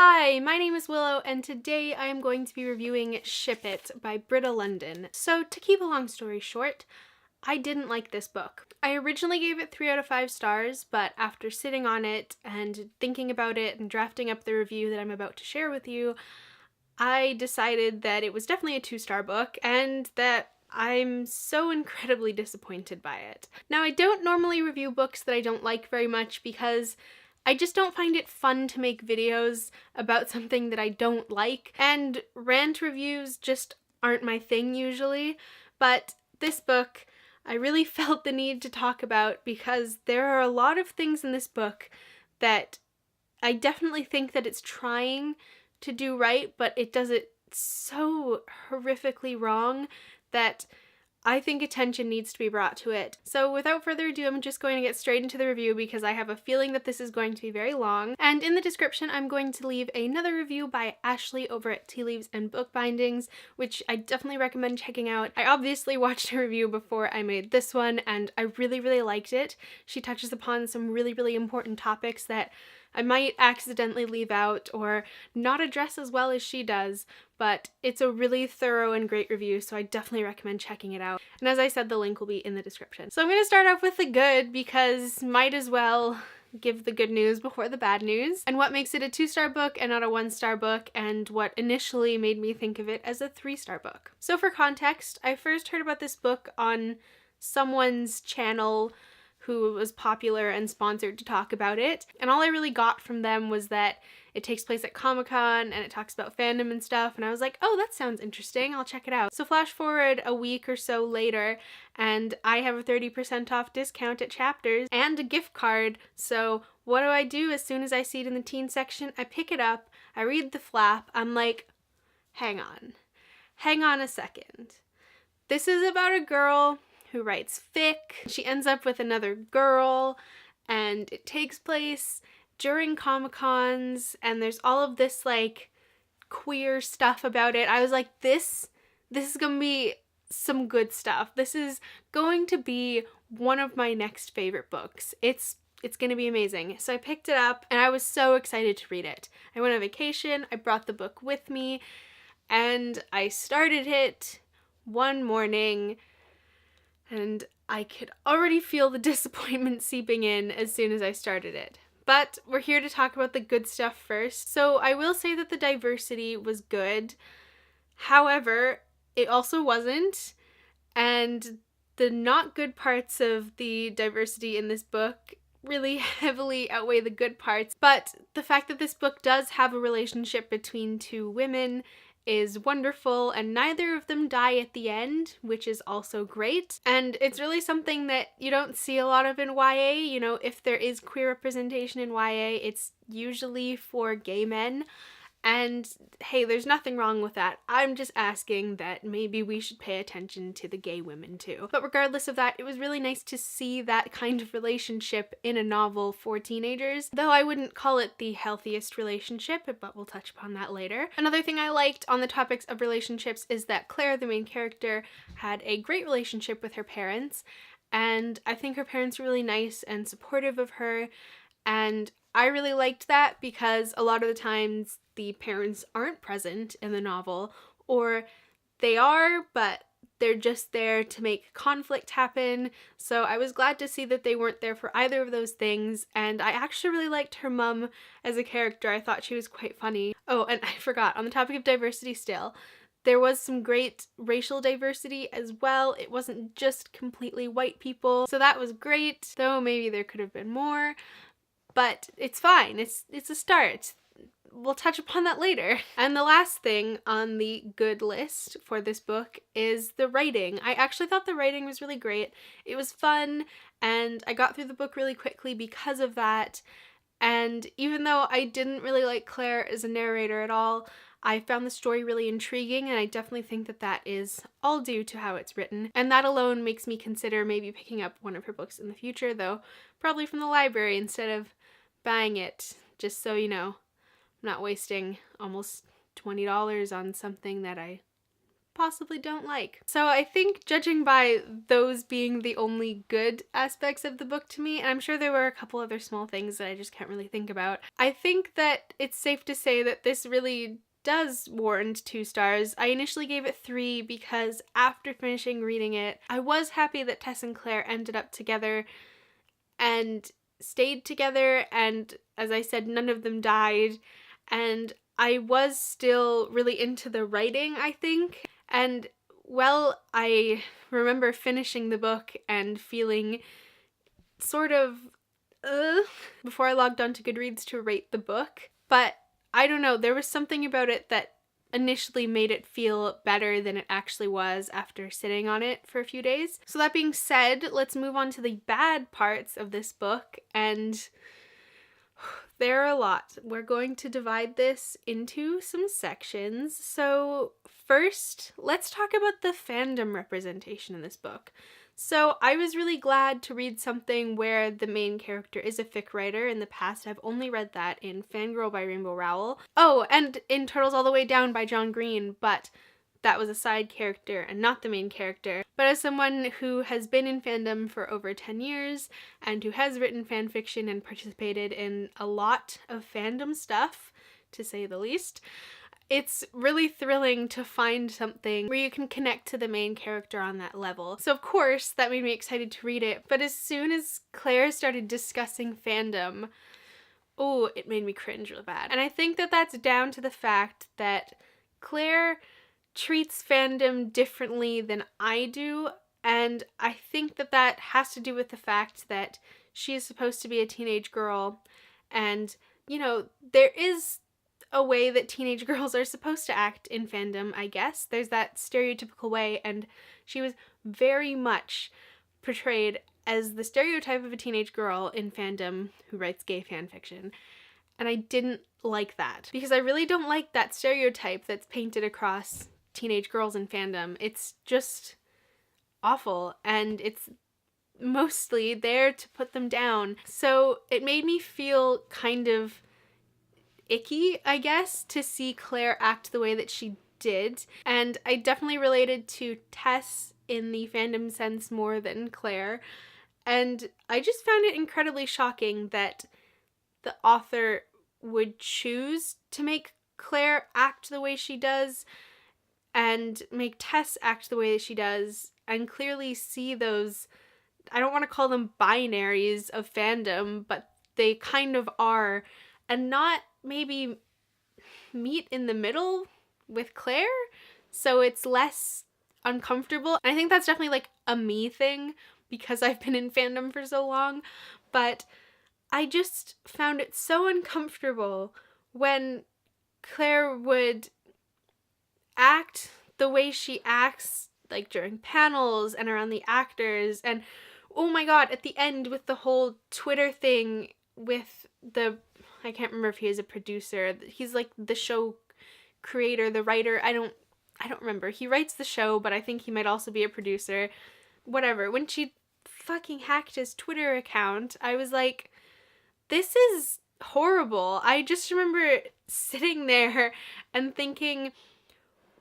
Hi, my name is Willow, and today I am going to be reviewing Ship It by Britta Lundin. So, to keep a long story short, I didn't like this book. I originally gave it 3 out of 5 stars, but after sitting on it and thinking about it and drafting up the review that I'm about to share with you, I decided that it was definitely a 2-star book and that I'm so incredibly disappointed by it. Now, I don't normally review books that I don't like very much because I just don't find it fun to make videos about something that I don't like, and rant reviews just aren't my thing usually, but this book I really felt the need to talk about because there are a lot of things in this book that I definitely think that it's trying to do right, but it does it so horrifically wrong that I think attention needs to be brought to it. So without further ado, I'm just going to get straight into the review because I have a feeling that this is going to be very long. And in the description, I'm going to leave another review by Ashley over at Tea Leaves and Bookbindings, which I definitely recommend checking out. I obviously watched a review before I made this one, and I really liked it. She touches upon some really important topics that I might accidentally leave out or not address as well as she does, but it's a really thorough and great review, so I definitely recommend checking it out. And as I said, the link will be in the description. So I'm going to start off with the good because might as well give the good news before the bad news, and what makes it a 2-star book and not a 1-star book, and what initially made me think of it as a 3-star book. So for context, I first heard about this book on someone's channel who was popular and sponsored to talk about it, and all I really got from them was that it takes place at Comic-Con and it talks about fandom and stuff, and I was like, oh, that sounds interesting, I'll check it out. So flash forward a week or so later, and I have a 30% off discount at Chapters and a gift card, so what do? As soon as I see it in the teen section, I pick it up, I read the flap, I'm like, hang on a second. This is about a girl who writes fic. She ends up with another girl, and it takes place during Comic-Cons, and there's all of this like queer stuff about it. I was like, this is gonna be some good stuff. This is going to be one of my next favorite books. It's gonna be amazing. So I picked it up and I was so excited to read it. I went on vacation, I brought the book with me, and I started it one morning, and I could already feel the disappointment seeping in as soon as I started it. But we're here to talk about the good stuff first. So I will say that the diversity was good. However, it also wasn't. And the not good parts of the diversity in this book really heavily outweigh the good parts. But the fact that this book does have a relationship between 2 women is wonderful, and neither of them die at the end, which is also great. And it's really something that you don't see a lot of in YA. You know, if there is queer representation in YA, it's usually for gay men. And hey, there's nothing wrong with that. I'm just asking that maybe we should pay attention to the gay women too. But regardless of that, it was really nice to see that kind of relationship in a novel for teenagers, though I wouldn't call it the healthiest relationship, but we'll touch upon that later. Another thing I liked on the topics of relationships is that Claire, the main character, had a great relationship with her parents, and I think her parents were really nice and supportive of her, and I really liked that because a lot of the times the parents aren't present in the novel, or they are, but they're just there to make conflict happen. So I was glad to see that they weren't there for either of those things, and I actually really liked her mum as a character. I thought she was quite funny. Oh, and I forgot, on the topic of diversity still, there was some great racial diversity as well. It wasn't just completely white people, so that was great, though maybe there could have been more. But it's fine, it's a start. We'll touch upon that later. And the last thing on the good list for this book is the writing. I actually thought the writing was really great. It was fun, and I got through the book really quickly because of that. And even though I didn't really like Claire as a narrator at all, I found the story really intriguing, and I definitely think that that is all due to how it's written. And that alone makes me consider maybe picking up one of her books in the future, though probably from the library instead of buying it, just so you know, I'm not wasting almost $20 on something that I possibly don't like. So I think, judging by those being the only good aspects of the book to me, and I'm sure there were a couple other small things that I just can't really think about, I think that it's safe to say that this really does warrant 2 stars. I initially gave it 3 because after finishing reading it, I was happy that Tess and Claire ended up together and stayed together, and as I said, none of them died, and I was still really into the writing, I think. And well, I remember finishing the book and feeling sort of before I logged on to Goodreads to rate the book, but I don't know, there was something about it that initially made it feel better than it actually was after sitting on it for a few days. So that being said, let's move on to the bad parts of this book, and there are a lot. We're going to divide this into some sections. So first, let's talk about the fandom representation in this book. So I was really glad to read something where the main character is a fic writer. In the past, I've only read that in Fangirl by Rainbow Rowell. Oh, and in Turtles All the Way Down by John Green, but that was a side character and not the main character. But as someone who has been in fandom for over 10 years and who has written fanfiction and participated in a lot of fandom stuff, to say the least, it's really thrilling to find something where you can connect to the main character on that level. So of course, that made me excited to read it, but as soon as Claire started discussing fandom, oh, it made me cringe real bad. And I think that that's down to the fact that Claire treats fandom differently than I do, and I think that that has to do with the fact that she is supposed to be a teenage girl, and, you know, there is a way that teenage girls are supposed to act in fandom, I guess. There's that stereotypical way, and she was very much portrayed as the stereotype of a teenage girl in fandom who writes gay fanfiction. And I didn't like that, because I really don't like that stereotype that's painted across teenage girls in fandom. It's just awful, and it's mostly there to put them down. So it made me feel kind of icky, I guess, to see Claire act the way that she did. And I definitely related to Tess in the fandom sense more than Claire. And I just found it incredibly shocking that the author would choose to make Claire act the way she does and make Tess act the way that she does, and clearly see those, I don't want to call them binaries of fandom, but they kind of are, and not maybe meet in the middle with Claire, so it's less uncomfortable. And I think that's definitely like a me thing because I've been in fandom for so long, but I just found it so uncomfortable when Claire would act the way she acts, like during panels and around the actors, and oh my god, at the end with the whole Twitter thing with the, I can't remember if he is a producer, he's like the show creator, the writer, I don't remember. He writes the show, but I think he might also be a producer. Whatever. When she fucking hacked his Twitter account, I was like, this is horrible. I just remember sitting there and thinking,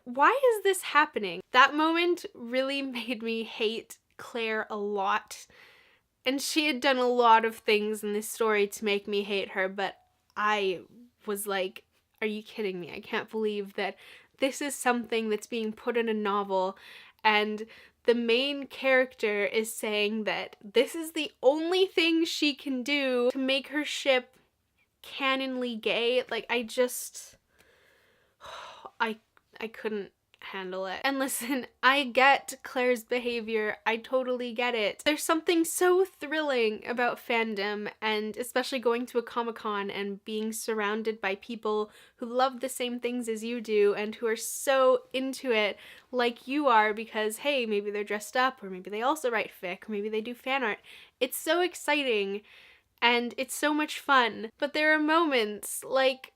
why is this happening? That moment really made me hate Claire a lot. And she had done a lot of things in this story to make me hate her, but I was like, are you kidding me? I can't believe that this is something that's being put in a novel, and the main character is saying that this is the only thing she can do to make her ship canonly gay. Like, I couldn't handle it. And listen, I get Claire's behavior. I totally get it. There's something so thrilling about fandom, and especially going to a Comic-Con and being surrounded by people who love the same things as you do and who are so into it like you are because, hey, maybe they're dressed up, or maybe they also write fic, or maybe they do fan art. It's so exciting and it's so much fun. But there are moments like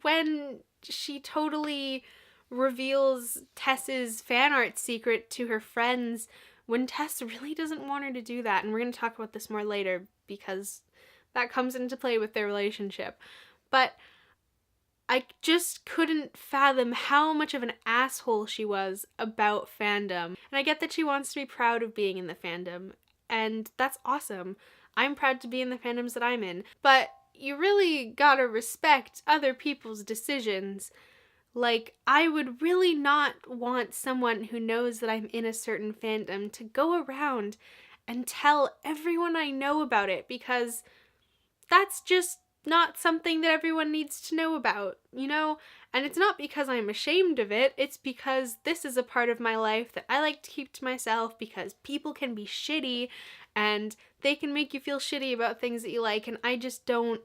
when she totally reveals Tess's fan art secret to her friends when Tess really doesn't want her to do that. And we're going to talk about this more later because that comes into play with their relationship. But I just couldn't fathom how much of an asshole she was about fandom. And I get that she wants to be proud of being in the fandom, and that's awesome. I'm proud to be in the fandoms that I'm in. But you really gotta respect other people's decisions. Like, I would really not want someone who knows that I'm in a certain fandom to go around and tell everyone I know about it, because that's just not something that everyone needs to know about, you know? And it's not because I'm ashamed of it, it's because this is a part of my life that I like to keep to myself, because people can be shitty and they can make you feel shitty about things that you like, and I just don't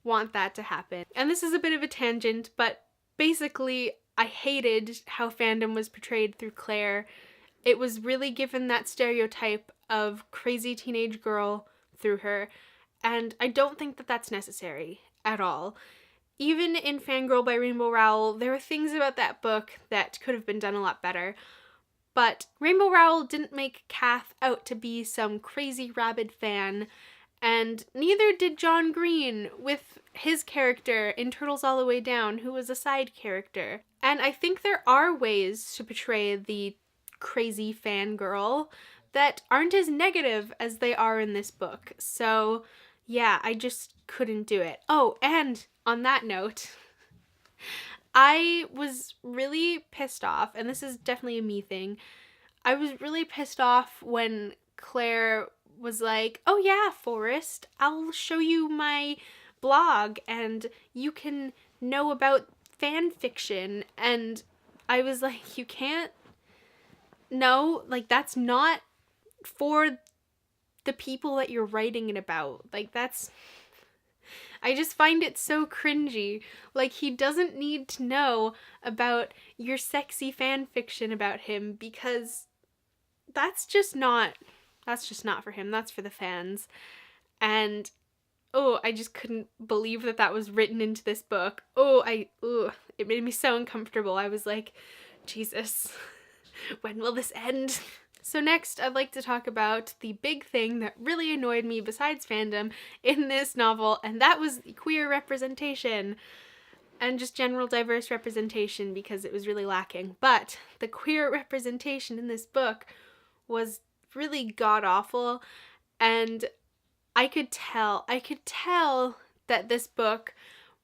want that to happen. And this is a bit of a tangent, but basically, I hated how fandom was portrayed through Claire. It was really given that stereotype of crazy teenage girl through her, and I don't think that that's necessary at all. Even in Fangirl by Rainbow Rowell, there were things about that book that could have been done a lot better. But Rainbow Rowell didn't make Kath out to be some crazy rabid fan, and neither did John Green with his character in Turtles All the Way Down, who was a side character. And I think there are ways to portray the crazy fangirl that aren't as negative as they are in this book. So yeah, I just couldn't do it. Oh, and on that note, I was really pissed off, and this is definitely a me thing. I was really pissed off when Claire was like, oh yeah, Forrest, I'll show you my blog and you can know about fan fiction. And I was like, you can't, no, like that's not for the people that you're writing it about. Like that's, I just find it so cringy. Like, he doesn't need to know about your sexy fan fiction about him, because that's just not for him. That's for the fans. And oh, I just couldn't believe that that was written into this book. It made me so uncomfortable. I was like, Jesus, when will this end? So next, I'd like to talk about the big thing that really annoyed me besides fandom in this novel, and that was queer representation. And just general diverse representation, because it was really lacking. But the queer representation in this book was really god-awful, and I could tell that this book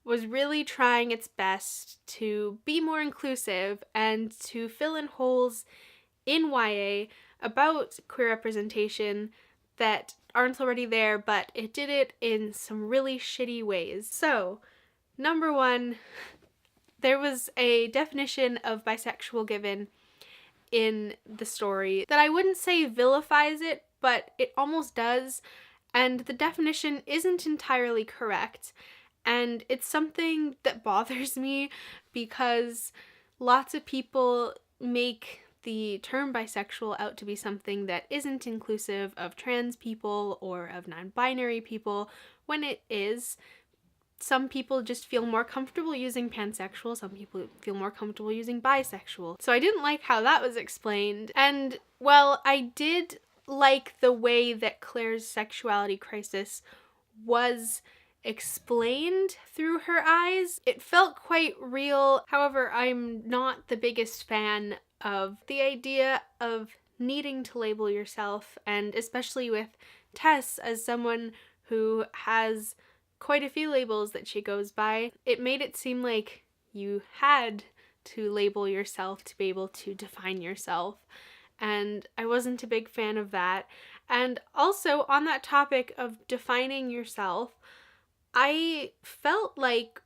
was really trying its best to be more inclusive and to fill in holes in YA about queer representation that aren't already there, but it did it in some really shitty ways. So, number one, there was a definition of bisexual given in the story that I wouldn't say vilifies it, but it almost does, and the definition isn't entirely correct, and it's something that bothers me because lots of people make the term bisexual out to be something that isn't inclusive of trans people or of non-binary people, when it is. Some people just feel more comfortable using pansexual, some people feel more comfortable using bisexual. So I didn't like how that was explained, and well, I did like the way that Claire's sexuality crisis was explained through her eyes. It felt quite real. However, I'm not the biggest fan of the idea of needing to label yourself, and especially with Tess as someone who has quite a few labels that she goes by. It made it seem like you had to label yourself to be able to define yourself, and I wasn't a big fan of that. And also, on that topic of defining yourself, I felt like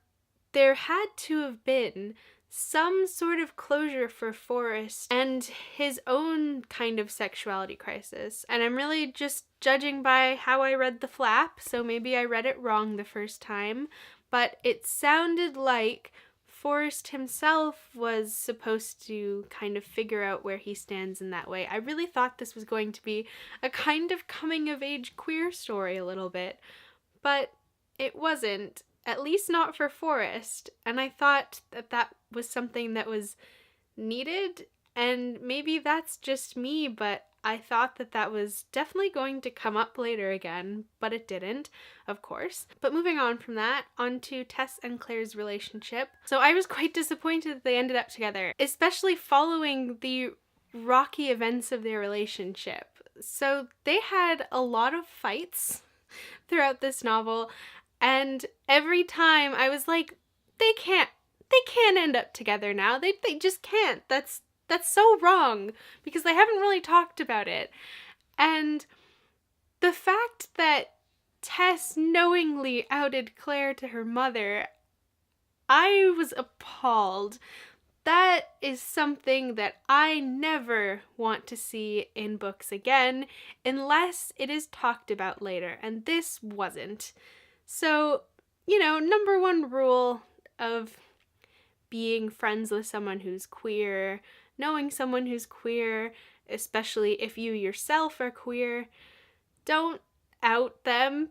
there had to have been some sort of closure for Forrest and his own kind of sexuality crisis. And I'm really just judging by how I read the flap, so maybe I read it wrong the first time, but it sounded like Forrest himself was supposed to kind of figure out where he stands in that way. I really thought this was going to be a kind of coming-of-age queer story a little bit, but it wasn't. At least not for Forrest, and I thought that that was something that was needed, and maybe that's just me, but I thought that that was definitely going to come up later again, but it didn't, of course. But moving on from that, onto Tess and Claire's relationship. So I was quite disappointed that they ended up together, especially following the rocky events of their relationship. So they had a lot of fights throughout this novel, and every time I was like, they can't end up together now. They just can't. That's so wrong, because they haven't really talked about it. And the fact that Tess knowingly outed Claire to her mother, I was appalled. That is something that I never want to see in books again, unless it is talked about later, and this wasn't. So, number one rule of being friends with someone who's queer, knowing someone who's queer, especially if you yourself are queer, don't out them.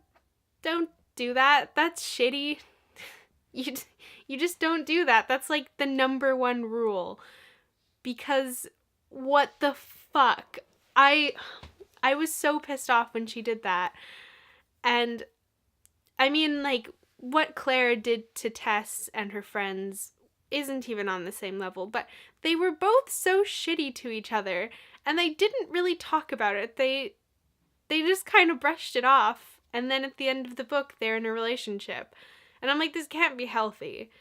Don't do that. That's shitty. You just don't do that. That's like the number one rule. Because what the fuck? I was so pissed off when she did that. And I mean, like, what Claire did to Tess and her friends isn't even on the same level, but they were both so shitty to each other, and they didn't really talk about it. They just kind of brushed it off, and then at the end of the book, they're in a relationship. And I'm like, this can't be healthy.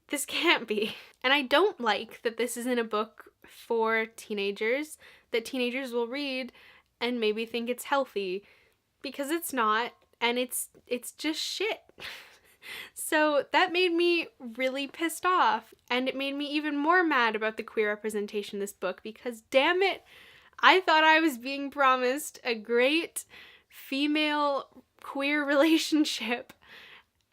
This can't be. And I don't like that this isn't a book for teenagers, that teenagers will read and maybe think it's healthy, because it's not, and it's just shit. So that made me really pissed off, and it made me even more mad about the queer representation in this book, because damn it, I thought I was being promised a great female queer relationship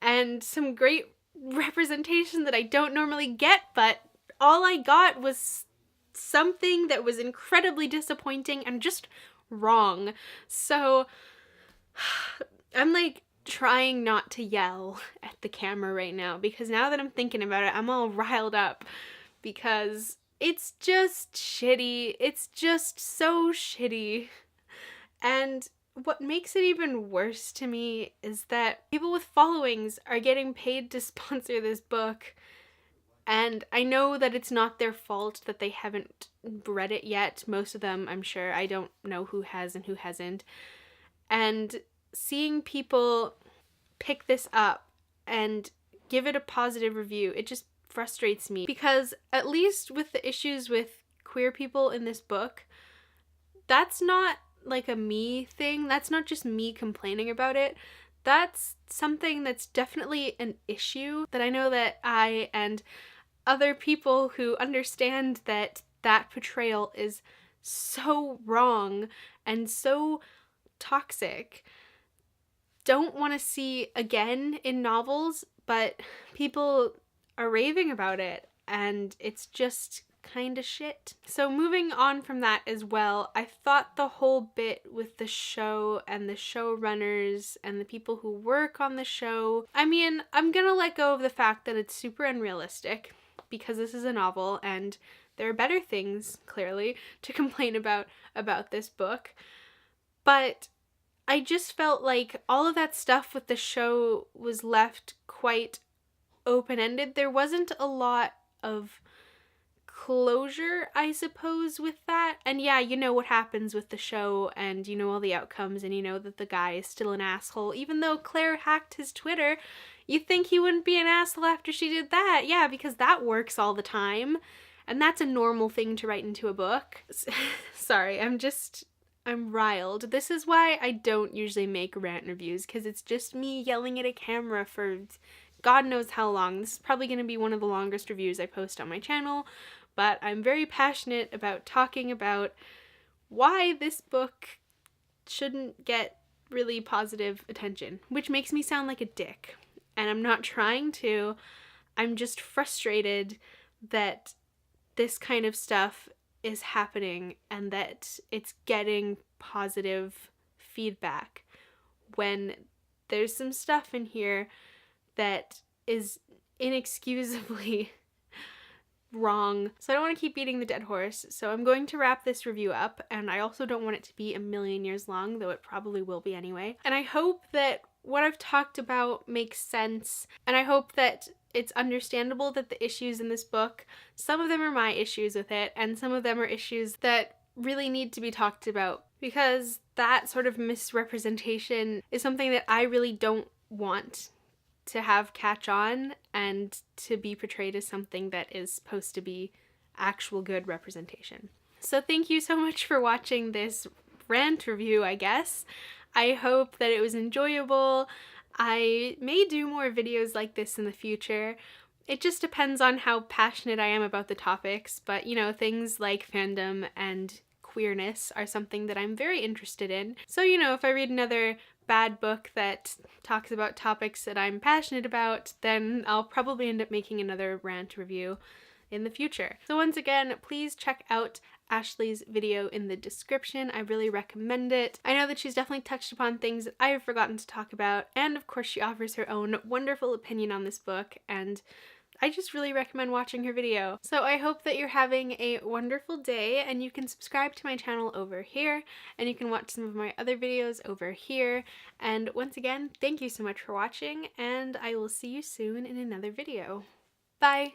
and some great representation that I don't normally get, but all I got was something that was incredibly disappointing and just wrong. So I'm like trying not to yell at the camera right now, because now that I'm thinking about it, I'm all riled up, because it's just shitty. It's just so shitty. And what makes it even worse to me is that people with followings are getting paid to sponsor this book, and I know that it's not their fault that they haven't read it yet. Most of them, I'm sure. I don't know who has and who hasn't. And seeing people pick this up and give it a positive review, it just frustrates me, because at least with the issues with queer people in this book, that's not like a me thing. That's not just me complaining about it. That's something that's definitely an issue that I know that I and other people who understand that that portrayal is so wrong and so toxic don't want to see again in novels, but people are raving about it, and it's just kind of shit. So moving on from that as well, I thought the whole bit with the show and the showrunners and the people who work on the show, I mean, I'm gonna let go of the fact that it's super unrealistic, because this is a novel and there are better things, clearly, to complain about this book. But I just felt like all of that stuff with the show was left quite open-ended. There wasn't a lot of closure, I suppose, with that. And yeah, you know what happens with the show, and you know all the outcomes, and you know that the guy is still an asshole. Even though Claire hacked his Twitter, you'd think he wouldn't be an asshole after she did that. Yeah, because that works all the time. And that's a normal thing to write into a book. Sorry, I'm riled. This is why I don't usually make rant reviews, because it's just me yelling at a camera for God knows how long. This is probably going to be one of the longest reviews I post on my channel, but I'm very passionate about talking about why this book shouldn't get really positive attention, which makes me sound like a dick. And I'm not trying to. I'm just frustrated that this kind of stuff is happening and that it's getting positive feedback when there's some stuff in here that is inexcusably wrong. So I don't want to keep beating the dead horse. So I'm going to wrap this review up, and I also don't want it to be a million years long, though it probably will be anyway. And I hope that what I've talked about makes sense, and I hope that it's understandable that the issues in this book, some of them are my issues with it, and some of them are issues that really need to be talked about, because that sort of misrepresentation is something that I really don't want to have catch on and to be portrayed as something that is supposed to be actual good representation. So thank you so much for watching this rant review, I guess. I hope that it was enjoyable. I may do more videos like this in the future. It just depends on how passionate I am about the topics, but you know, things like fandom and queerness are something that I'm very interested in. So, you know, if I read another bad book that talks about topics that I'm passionate about, then I'll probably end up making another rant review in the future. So once again, please check out Ashley's video in the description. I really recommend it. I know that she's definitely touched upon things that I have forgotten to talk about, and of course she offers her own wonderful opinion on this book, and I just really recommend watching her video. So I hope that you're having a wonderful day, and you can subscribe to my channel over here, and you can watch some of my other videos over here. And once again, thank you so much for watching, and I will see you soon in another video. Bye!